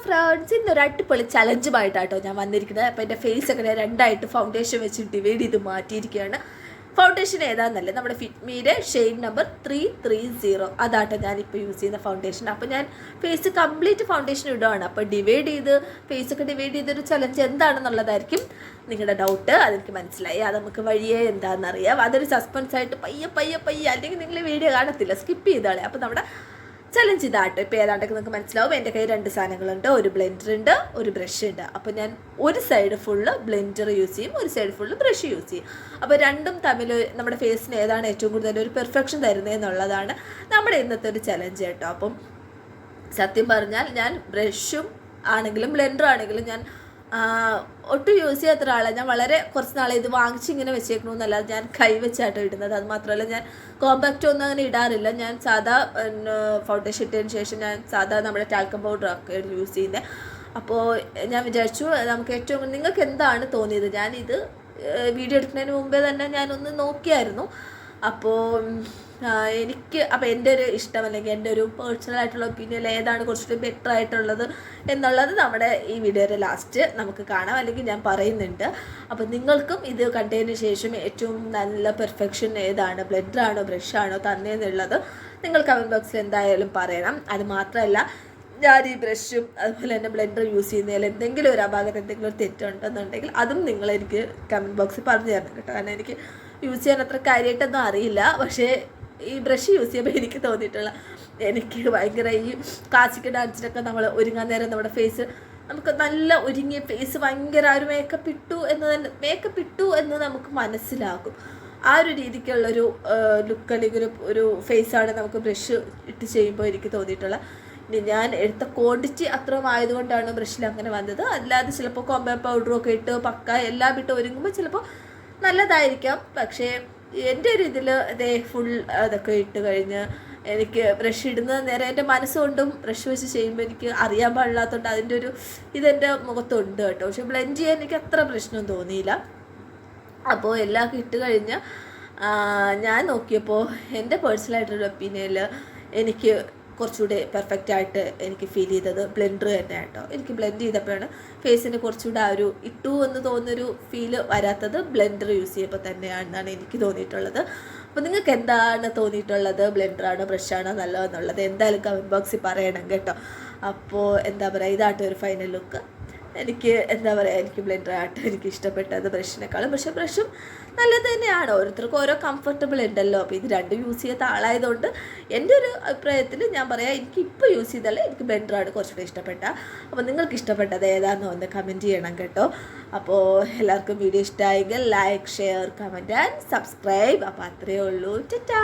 Friends, ഇന്നൊരു അടിപൊളി ചലഞ്ചുമായിട്ടാട്ടോ ഞാൻ വന്നിരിക്കുന്നത്. അപ്പോൾ എൻ്റെ ഫേസൊക്കെ ഞാൻ രണ്ടായിട്ട് ഫൗണ്ടേഷൻ വെച്ച് ഡിവൈഡ് ചെയ്ത് മാറ്റിയിരിക്കുകയാണ്. ഫൗണ്ടേഷൻ ഏതാണെന്നല്ലേ, നമ്മുടെ ഫിറ്റ്മിയുടെ ഷെയ്ഡ് നമ്പർ 330 അതാട്ടോ ഞാനിപ്പോൾ യൂസ് ചെയ്യുന്ന ഫൗണ്ടേഷൻ. അപ്പോൾ ഞാൻ ഫേസ് കംപ്ലീറ്റ് ഫൗണ്ടേഷൻ ഇടുകയാണ്. അപ്പോൾ ഫേസൊക്കെ ഡിവൈഡ് ചെയ്തൊരു ചലഞ്ച് എന്താണെന്നുള്ളതായിരിക്കും നിങ്ങളുടെ ഡൗട്ട്. അതെനിക്ക് മനസ്സിലായി. അത് നമുക്ക് വഴിയേ എന്താണെന്നറിയാം. അതൊരു സസ്പെൻസായിട്ട് പയ്യെ അല്ലെങ്കിൽ നിങ്ങൾ വീഡിയോ കാണത്തില്ല, സ്കിപ്പ് ചെയ്താളെ. അപ്പോൾ നമ്മുടെ ചലഞ്ച് ഇതാട്ടോ. ഇപ്പോൾ ഏതാണ്ടൊക്കെ നിങ്ങൾക്ക് മനസ്സിലാവും. എൻ്റെ കയ്യിൽ 2 സാധനങ്ങളുണ്ട്, ഒരു ബ്ലെൻഡർ ഉണ്ട്, ഒരു ബ്രഷ് ഉണ്ട്. അപ്പോൾ ഞാൻ ഒരു സൈഡ് ഫുള്ള് ബ്ലെൻഡർ യൂസ് ചെയ്യും, ഒരു സൈഡ് ഫുള്ള് ബ്രഷ് യൂസ് ചെയ്യും. അപ്പോൾ രണ്ടും തമ്മിൽ നമ്മുടെ ഫേസിന് ഏതാണ് ഏറ്റവും കൂടുതൽ ഒരു പെർഫെക്ഷൻ തരുന്നതെന്നുള്ളതാണ് നമ്മുടെ ഇന്നത്തെ ഒരു ചലഞ്ച് കേട്ടോ. അപ്പം സത്യം പറഞ്ഞാൽ ഞാൻ ബ്രഷും ആണെങ്കിലും ബ്ലെൻഡർ ആണെങ്കിലും ഞാൻ ഒട്ടും യൂസ് ചെയ്യാത്ത ഒരാളാണ്. ഞാൻ വളരെ കുറച്ച് നാളെ ഇത് വാങ്ങിച്ച് ഇങ്ങനെ വെച്ചേക്കണമെന്നല്ലാതെ ഞാൻ കൈ വെച്ചാട്ടോ ഇടുന്നത്. അത് മാത്രമല്ല ഞാൻ കോമ്പാക്റ്റ് ഒന്നും അങ്ങനെ ഇടാറില്ല. ഞാൻ സാധാ ഫൗണ്ടേഷൻ ഇട്ടതിന് ശേഷം ഞാൻ സാധാ നമ്മുടെ ടാൽക്കം പൗഡറൊക്കെ യൂസ് ചെയ്യുന്നത്. അപ്പോൾ ഞാൻ വിചാരിച്ചു നമുക്ക് നിങ്ങൾക്ക് എന്താണ് തോന്നിയത്. ഞാനിത് വീഡിയോ എടുക്കുന്നതിന് മുമ്പേ തന്നെ ഞാനൊന്ന് നോക്കിയായിരുന്നു. അപ്പോൾ എൻ്റെ ഒരു ഇഷ്ടം അല്ലെങ്കിൽ എൻ്റെ ഒരു പേഴ്സണൽ ആയിട്ടുള്ള ഒപ്പീനിയൻ ഏതാണ് കുറച്ചുകൂടി ബെറ്റർ ആയിട്ടുള്ളത് എന്നുള്ളത് നമ്മുടെ ഈ വീഡിയോയുടെ ലാസ്റ്റ് നമുക്ക് കാണാം, അല്ലെങ്കിൽ ഞാൻ പറയുന്നുണ്ട്. അപ്പോൾ നിങ്ങൾക്കും ഇത് കണ്ടതിന് ശേഷം ഏറ്റവും നല്ല പെർഫെക്ഷൻ ഏതാണ്, ബ്ലെൻഡറാണോ ബ്രഷാണോ തന്നേന്നുള്ളത് നിങ്ങൾ കമൻറ്റ് ബോക്സിൽ എന്തായാലും പറയണം. അത് മാത്രമല്ല, ഞാൻ ഈ ബ്രഷും അതുപോലെ തന്നെ ബ്ലെൻഡർ യൂസ് ചെയ്യുന്നതിൽ എന്തെങ്കിലും ഒരു അപാകത എന്തെങ്കിലും ഒരു തെറ്റുണ്ടെന്നുണ്ടെങ്കിൽ അതും നിങ്ങളെനിക്ക് കമൻറ്റ് ബോക്സിൽ പറഞ്ഞു തരണം കേട്ടോ. കാരണം എനിക്ക് യൂസ് ചെയ്യാൻ അത്ര കാര്യമായിട്ടൊന്നും അറിയില്ല. പക്ഷേ ഈ ബ്രഷ് യൂസ് ചെയ്യുമ്പോൾ എനിക്ക് ഭയങ്കര ഈ ക്ലാസിക്കൽ ഡാൻസിനൊക്കെ നമ്മൾ ഒരുങ്ങാൻ നേരം നമ്മുടെ ഫേസ് നമുക്ക് നല്ല ഒരുങ്ങിയ ഫേസ് ഭയങ്കര ഒരു മേക്കപ്പ് ഇട്ടു എന്ന് നമുക്ക് മനസ്സിലാകും. ആ ഒരു രീതിക്കുള്ളൊരു ലുക്ക് അല്ലെങ്കിൽ ഒരു ഫേസാണ് നമുക്ക് ബ്രഷ് ഇട്ട് ചെയ്യുമ്പോൾ എനിക്ക് തോന്നിയിട്ടുള്ള. ഇനി ഞാൻ എടുത്ത ക്വാണ്ടിറ്റി അത്രയും ആയതുകൊണ്ടാണ് ബ്രഷിൽ അങ്ങനെ വന്നത്. അല്ലാതെ ചിലപ്പോൾ കോമ്പാക്ട് പൗഡറൊക്കെ ഇട്ട് പക്ക എല്ലാം ഇട്ട് ഒരുങ്ങുമ്പോൾ ചിലപ്പോൾ നല്ലതായിരിക്കാം. പക്ഷേ എൻ്റെ ഒരു ഇതിൽ ഫുൾ അതൊക്കെ ഇട്ട് കഴിഞ്ഞ് എനിക്ക് ബ്രഷ് ഇടുന്ന നേരം എൻ്റെ മനസ്സുകൊണ്ടും ബ്രഷ് വെച്ച് ചെയ്യുമ്പോൾ എനിക്ക് അറിയാൻ പാടില്ലാത്തതുകൊണ്ട് അതിൻ്റെ ഒരു ഇതെൻ്റെ മുഖത്തുണ്ട് കേട്ടോ. പക്ഷെ ബ്ലെൻഡ് ചെയ്യാൻ എനിക്ക് അത്ര പ്രശ്നം തോന്നിയില്ല. അപ്പോൾ എല്ലാം ഇട്ട് കഴിഞ്ഞ് ഞാൻ നോക്കിയപ്പോൾ എൻ്റെ പേഴ്സണലായിട്ടൊരു ഒപ്പീനിയനിൽ എനിക്ക് കുറച്ചുകൂടെ പെർഫെക്റ്റായിട്ട് എനിക്ക് ഫീൽ ചെയ്തത് ബ്ലെൻഡർ തന്നെ കേട്ടോ. എനിക്ക് ബ്ലെൻഡ് ചെയ്തപ്പോഴാണ് ഫേസിന് കുറച്ചുകൂടെ ആ ഒരു ഇട്ടു എന്ന് തോന്നുന്നൊരു ഫീല് വരാത്തത് ബ്ലെൻഡർ യൂസ് ചെയ്യുമ്പോൾ തന്നെയാണെന്നാണ് എനിക്ക് തോന്നിയിട്ടുള്ളത്. അപ്പോൾ നിങ്ങൾക്ക് എന്താണ് തോന്നിയിട്ടുള്ളത്, ബ്ലെൻഡറാണോ ബ്രഷാണോ നല്ലതെന്നുള്ളത് എന്തായാലും കമൻറ്റ് ബോക്സിൽ പറയണം കേട്ടോ. അപ്പോൾ എന്താ പറയുക, ഇതാട്ടോ ഒരു ഫൈനൽ ലുക്ക്. എനിക്ക് ബ്ലെൻഡറായിട്ട് എനിക്ക് ഇഷ്ടപ്പെട്ടത് ബ്രഷിനേക്കാളും. പക്ഷേ ബ്രഷും നല്ലത് തന്നെയാണ്, ഓരോരുത്തർക്കും ഓരോ കംഫർട്ടബിൾ ഉണ്ടല്ലോ. അപ്പോൾ ഇത് രണ്ടും യൂസ് ചെയ്യാത്ത ആളായതുകൊണ്ട് എൻ്റെ ഒരു അഭിപ്രായത്തിൽ ഞാൻ പറയാം, എനിക്ക് ഇപ്പോൾ യൂസ് ചെയ്താലേ എനിക്ക് ബ്ലെൻഡറാണ് കുറച്ചുകൂടി ഇഷ്ടപ്പെട്ട. അപ്പോൾ നിങ്ങൾക്ക് ഇഷ്ടപ്പെട്ടത് ഏതാണെന്ന് ഒന്ന് കമൻറ്റ് ചെയ്യണം കേട്ടോ. അപ്പോൾ എല്ലാവർക്കും വീഡിയോ ഇഷ്ടമായെങ്കിൽ like, share, comment and subscribe. അപ്പോൾ അത്രയേ ഉള്ളൂ. ടാറ്റാ.